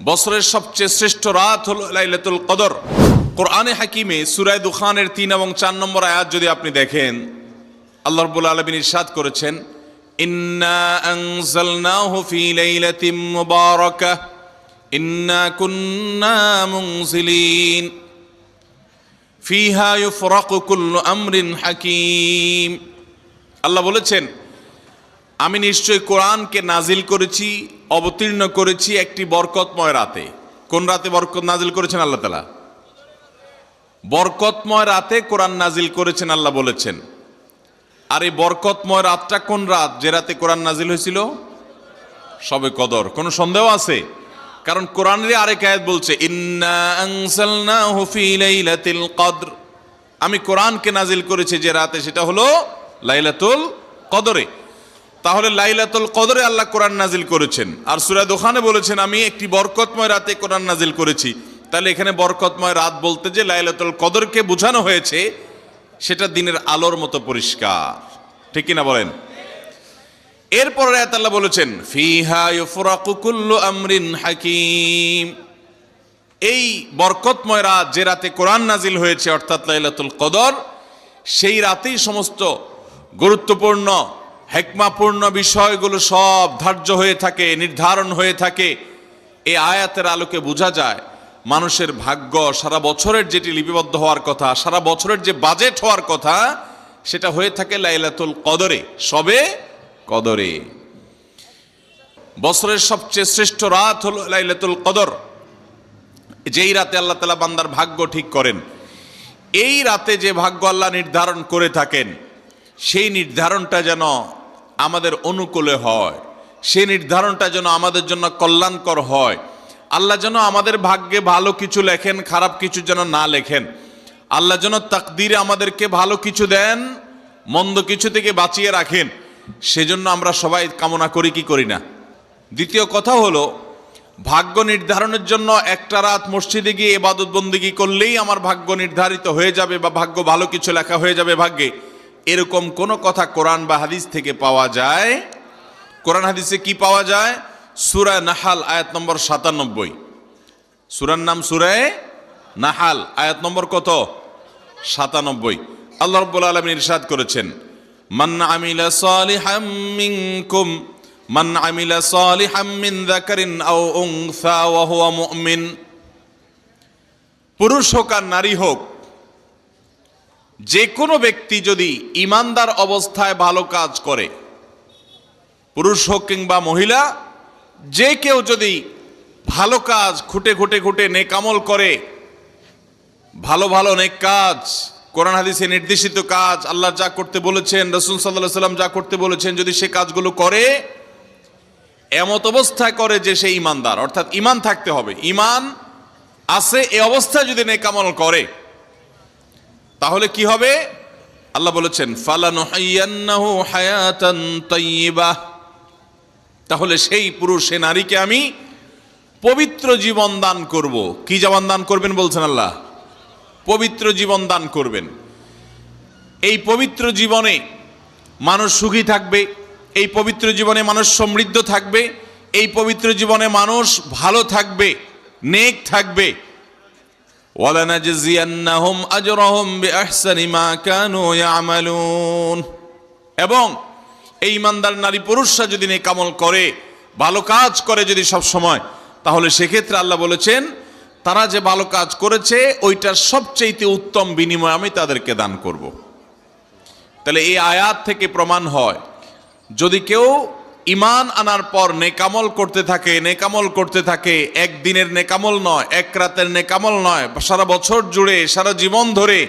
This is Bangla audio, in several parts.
বছরের সবচেয়ে শ্রেষ্ঠ রাত হলো লাইলাতুল কদর। কোরআনে হাকিমে সূরা দুখানের 3 এবং 4 নম্বর আয়াত যদি আপনি দেখেন, আল্লাহ রাব্বুল আলামিন ইরশাদ করেছেন, ইন্না আনজালনাহু ফি লাইলাতিন মুবারাকাহ ইন্না কুন্না মুনজিলিন ফিহা ইউফরাকু কুল্লু আমরিন হাকিম। আল্লাহ বলেছেন, আমি নিশ্চয় কোরআনকে নাজিল করেছি, অবতীর্ণ করেছি একটি বরকতময় রাতে। কোন রাতে বরকত নাজিল করেছেন আল্লাহ তাআলা? বরকতময় রাতে কোরআন নাজিল করেছেন আল্লাহ বলেছেন। আর এই বরকতময় রাতটা কোন রাত যে রাতে কোরআন নাজিল হয়েছিল? শবে কদর। কোনো সন্দেহ আছে? কারণ কোরআনের আরেক আয়াত বলছে, ইন্না আনজালনাহু ফি লাইলাতিল কদর, আমি কোরআনকে নাজিল করেছি যে রাতে, সেটা হলো লাইলাতুল কদরে। তাহলে লাইলাতুল কদরে আল্লাহ কোরআন নাজিল করেছেন। আর সূরা দুখানে বলেছেন, আমি একটি বরকতময় রাতে কোরআন নাজিল করেছি। তাহলে এখানে বরকতময় রাত বলতে যে লাইলাতুল কদরকে বোঝানো হয়েছে, সেটা দিনের আলোর মতো পরিষ্কার। ঠিক কিনা বলেন? এরপরে আয়াত আল্লাহ বলেছেন, ফিহা ইউফরাকু কুল্লু আমরিন হাকিম, এই বরকতময় রাত যে রাতে কোরআন নাজিল হয়েছে অর্থাৎ লাইলাতুল কদর, সেই রাতেই সমস্ত গুরুত্বপূর্ণ হিকমাপূর্ণ বিষয়গুলো সব ধার্য হয়ে থাকে, নির্ধারণ হয়ে থাকে। এই আয়াতের আলোকে বোঝা যায় মানুষের ভাগ্য সারা বছরের যেটি লিপিবদ্ধ হওয়ার কথা, সারা বছরের যে বাজেট হওয়ার কথা, সেটা হয়ে থাকে লাইলাতুল কদরে, শবে কদরে। বছরের সবচেয়ে শ্রেষ্ঠ রাত হলো লাইলাতুল কদর, যেই রাতে আল্লাহ তাআলা বান্দার ভাগ্য ঠিক করেন। এই রাতে যে ভাগ্য আল্লাহ নির্ধারণ করে থাকেন, সেই নির্ধারণটা যেন আমাদের অনুকূলে হয়, সেই নির্ধারণটা যেন আমাদের জন্য কল্যাণকর হয়। আল্লাহ যেন আমাদের ভাগ্যে ভালো কিছু লেখেন, খারাপ কিছু যেন না লেখেন। আল্লাহ যেন তাকদীরে আমাদেরকে ভালো কিছু দেন, মন্দ কিছু থেকে বাঁচিয়ে রাখেন। সেজন্য আমরা সবাই কামনা করি কি করি না? দ্বিতীয় কথা হলো, ভাগ্য নির্ধারণের জন্য একটা রাত মসজিদে গিয়ে ইবাদত বন্দেগী করলেই আমার ভাগ্য নির্ধারিত হয়ে যাবে বা ভাগ্য ভালো কিছু লেখা হয়ে যাবে ভাগ্যে, এরকম কোনো কথা কোরআন বা হাদিস থেকে পাওয়া যায়? কোরআন হাদিসে কি পাওয়া যায়? সূরা নাহাল আয়াত নম্বর 97। সূরার নাম সূরা নাহাল, আয়াত নম্বর কত? 97। আল্লাহ রাব্বুল আলামিন ইরশাদ করেছেন, মান আমিলা সালিহাম মিনকুম মান আমিলা সালিহাম মিন যাকারিন আও উনসা ওয়া হুয়া মুমিন। পুরুষ হোক আর নারী হোক, যে কোনো ব্যক্তি যদি ঈমানদার অবস্থায় ভালো কাজ করে, পুরুষ হোক কিংবা মহিলা, যে কেউ যদি ভালো কাজ খুঁটে খুঁটে খুঁটে নেক আমল করে, ভালো ভালো নেক কাজ, কোরআন হাদিসে নির্দেশিত কাজ, আল্লাহ যা করতে বলেছেন, রাসূল সাল্লাল্লাহু আলাইহি ওয়াসাল্লাম যা করতে বলেছেন, যদি সে কাজগুলো করে, এমত অবস্থায় করে যে সে ঈমানদার, অর্থাৎ ঈমান থাকতে হবে, ঈমান আছে এই অবস্থায় যদি নেক আমল করে, তাহলে কি হবে? আল্লাহ বলেছেন, ফালানুহাইয়ান্নাহু হায়াতান তাইয়্যিবাহ, তাহলে সেই পুরুষ সে নারীকে আমি পবিত্র জীবন দান করব। কি জীবন দান করবেন বলছেন আল্লাহ? পবিত্র জীবন দান করবেন। এই পবিত্র জীবনে মানুষ সুখী থাকবে, এই পবিত্র জীবনে মানুষ সমৃদ্ধ থাকবে, এই পবিত্র জীবনে মানুষ ভালো থাকবে, নেক থাকবে। ওয়ালানাজজিয়ান্নাহুম আজরাহুম বিআহসানি মা কানু ইয়ামালুন। এবং এই ঈমানদার নারী পুরুষরা যদি নেক আমল করে, ভালো কাজ করে যদি সব সময়, তাহলে সেক্ষেত্রে আল্লাহ বলেছেন, তারা যে ভালো কাজ করেছে ওইটার সবচেয়ে উত্তম বিনিময় আমি তাদেরকে দান করব। তাহলে এই আয়াত থেকে প্রমাণ হয়, যদি কেউ ঈমান আনার পর নেকামল করতে থাকে, নেকামল করতে থাকে, একদিনের নেকামল নয়, এক রাতের নেকামল নয়, সারা বছর জুড়ে সারা জীবন ধরে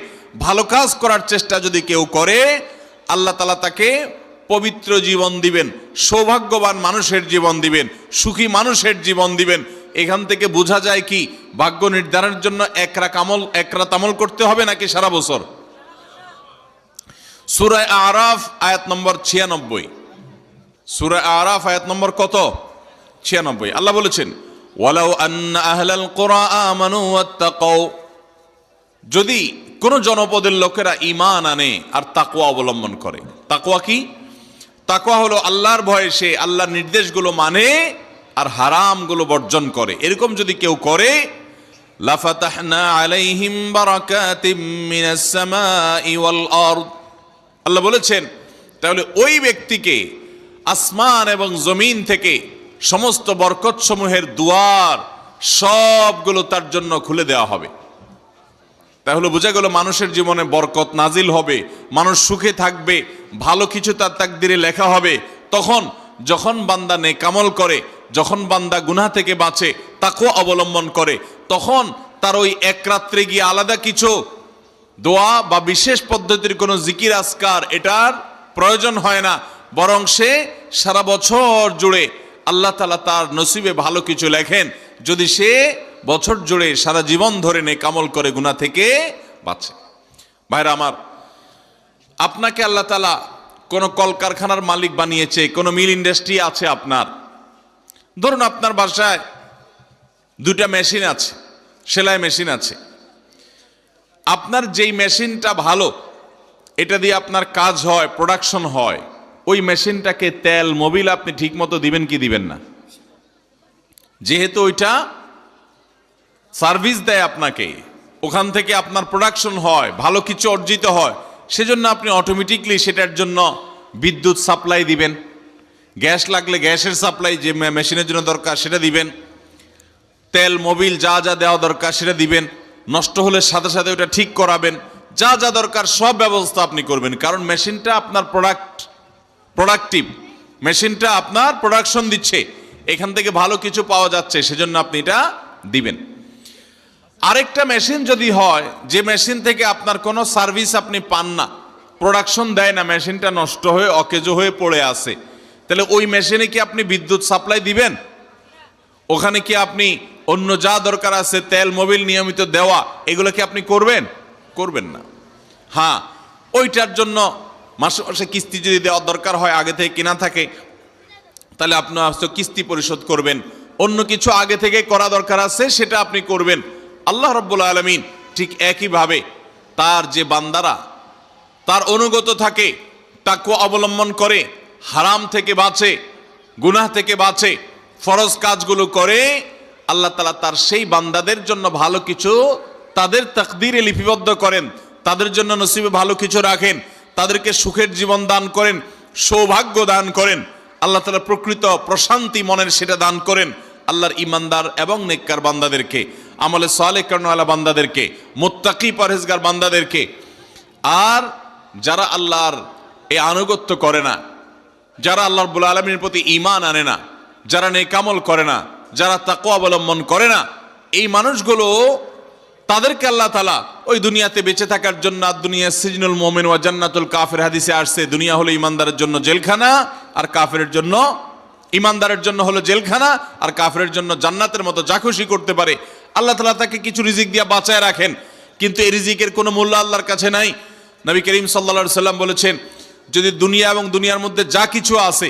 ভালো কাজ করার চেষ্টা যদি কেউ করে, আল্লাহ তাআলা তাকে পবিত্র জীবন দিবেন, সৌভাগ্যবান মানুষের জীবন দিবেন, সুখী মানুষের জীবন দিবেন। এখান থেকে বোঝা যায় কি, ভাগ্য নির্ধারণের জন্য এক রাত আমল করতে হবে নাকি সারা বছর? সূরা আরাফ আয়াত নম্বর 96। সূরা আরাফ আয়াত নম্বর কত? 96। আল্লাহ বলেছেন, ওয়ালাউ আন্না আহলাল কুরা আমানু ওয়াত্তাকাউ, যদি কোন জনপদের লোকেরা ঈমান আনে আর তাকওয়া অবলম্বন করে। তাকওয়া কি? তাকওয়া হলো আল্লাহর ভয়ে সে আল্লাহর নির্দেশগুলো মানে আর হারামগুলো বর্জন করে, এরকম যদি কেউ করে, লাফাতাহনা আলাইহিম বারাকাতিম মিনাস সামাই ওয়াল আরদ, আল্লাহ বলেছেন তাহলে ওই ব্যক্তিকে আসমান এবং জমিন থেকে সমস্ত বরকত সমূহের দুয়ার সবগুলো তার জন্য খুলে দেওয়া হবে। তাহলে বোঝা গেল মানুষের জীবনে বরকত নাজিল হবে, মানুষ সুখে থাকবে, ভালো কিছু তার তাকদিরে লেখা হবে তখন, যখন বান্দা নেকামল করে, যখন বান্দা গুনাহ থেকে বাঁচে, তাকওয়া অবলম্বন করে, তখন তার ওই এক রাত্রে গিয়ে আলাদা কিছু দোয়া বা বিশেষ পদ্ধতির কোনো জিকির আজকার এটার প্রয়োজন হয় না, বরং সে সারা বছর জুড়ে আল্লাহ তাআলা তার নসিবে ভালো কিছু লেখেন যদি সে বছর জুড়ে সারা জীবন ধরে নেকামল করে গুনাহ থেকে বাঁচে। ভাইরা আমার, আপনাকে আল্লাহ তাআলা কোনো কলকারখানার মালিক বানিয়েছে, কোনো মিল ইন্ডাস্ট্রি আছে আপনার, ধরুন আপনার বাসায় দুটা মেশিন আছে, সেলাই মেশিন আছে, আপনার যেই মেশিনটা ভালো, এটা দিয়ে আপনার কাজ হয়, প্রোডাকশন হয়, ওই মেশিনটাকে তেল মোবিল আপনি ঠিক মতো দিবেন কি দিবেন না? যেহেতু ওইটা সার্ভিস দেয় আপনাকে, ওখান থেকে আপনার প্রোডাকশন হয়, ভালো কিছু অর্জিত হয়, সেজন্য আপনি অটোমেটিকলি সেটার জন্য বিদ্যুৎ সাপ্লাই দিবেন, গ্যাস লাগলে গ্যাসের সাপ্লাই যে মেশিনের জন্য দরকার সেটা দিবেন, তেল মোবিল যা যা দেওয়া দরকার সেটা দিবেন, নষ্ট হলে সাথে সাথে ওটা ঠিক করাবেন, যা যা দরকার সব ব্যবস্থা আপনি করবেন, কারণ মেশিনটা আপনার প্রোডাক্টিভ, মেশিনটা আপনার প্রোডাকশন দিচ্ছে, এখান থেকে ভালো কিছু পাওয়া যাচ্ছে, সেজন্য আপনি এটা দিবেন। আরেকটা মেশিন যদি হয় যে মেশিন থেকে আপনার কোনো সার্ভিস আপনি পান না, প্রোডাকশন দেয় না, মেশিনটা নষ্ট হয়ে অকেজো হয়ে পড়ে আছে, তাহলে ওই মেশিনে কি আপনি বিদ্যুৎ সাপ্লাই দিবেন? ওখানে কি আপনি অন্য যা দরকার আছে তেল মোবিল নিয়মিত দেওয়া, এগুলো কি আপনি করবেন? করবেন না। হ্যাঁ, ওইটার জন্য মাসে মাসে কিস্তি যদি দেওয়ার দরকার হয়, আগে থেকে কেনা থাকে, তাহলে আপনি কিস্তি পরিশোধ করবেন, অন্য কিছু আগে থেকে করা দরকার আছে সেটা আপনি করবেন। আল্লাহ রাব্বুল আলামিন ঠিক একইভাবে তার যে বান্দারা তার অনুগত থাকে, তাকওয়া অবলম্বন করে, হারাম থেকে বাঁচে, গুনাহ থেকে বাঁচে, ফরজ কাজগুলো করে, আল্লাহ তাআলা তার সেই বান্দাদের জন্য ভালো কিছু তাদের তাকদীরে লিপিবদ্ধ করেন, তাদের জন্য নসিবে ভালো কিছু রাখেন, তাদেরকে সুখের জীবন দান করেন, সৌভাগ্য দান করেন, আল্লাহ তাআলা প্রকৃত প্রশান্তি মনের সেটা দান করেন আল্লাহর ইমানদার এবং নেককার বান্দাদেরকে, আমলে সালেহ কর্মওয়ালা বান্দাদেরকে, মুত্তাকি পরহেজগার বান্দাদেরকে। আর যারা আল্লাহর এই আনুগত্য করে না, যারা আল্লাহ রাব্বুল আলামিনের প্রতি ঈমান আনে না, যারা নেকামল করে না, যারা তাকওয়া অবলম্বন করে না, এই মানুষগুলো তাদেরকে আল্লাহ তাআলা ওই দুনিয়াতে বেঁচে থাকার জন্য, দুনিয়া সিজনুল মুমিন ওয়া জান্নাতুল কাফির হাদিসে আসছে, দুনিয়া হলো ইমানদারের জন্য জেলখানা, আর কাফিরের জন্য, ইমানদারের জন্য হলো জেলখানা, আর কাফিরের জন্য জান্নাতের মতো যা খুশি করতে পারে। আল্লাহ তাআলা তাকে কিছু রিজিক দিয়ে বাঁচায় রাখেন, কিন্তু এই রিজিকের কোনো মূল্য আল্লাহর কাছে নাই। নবী করিম সাল্লাল্লাহু আলাইহি সাল্লাম বলেছেন, যদি দুনিয়া এবং দুনিয়ার মধ্যে যা কিছু আছে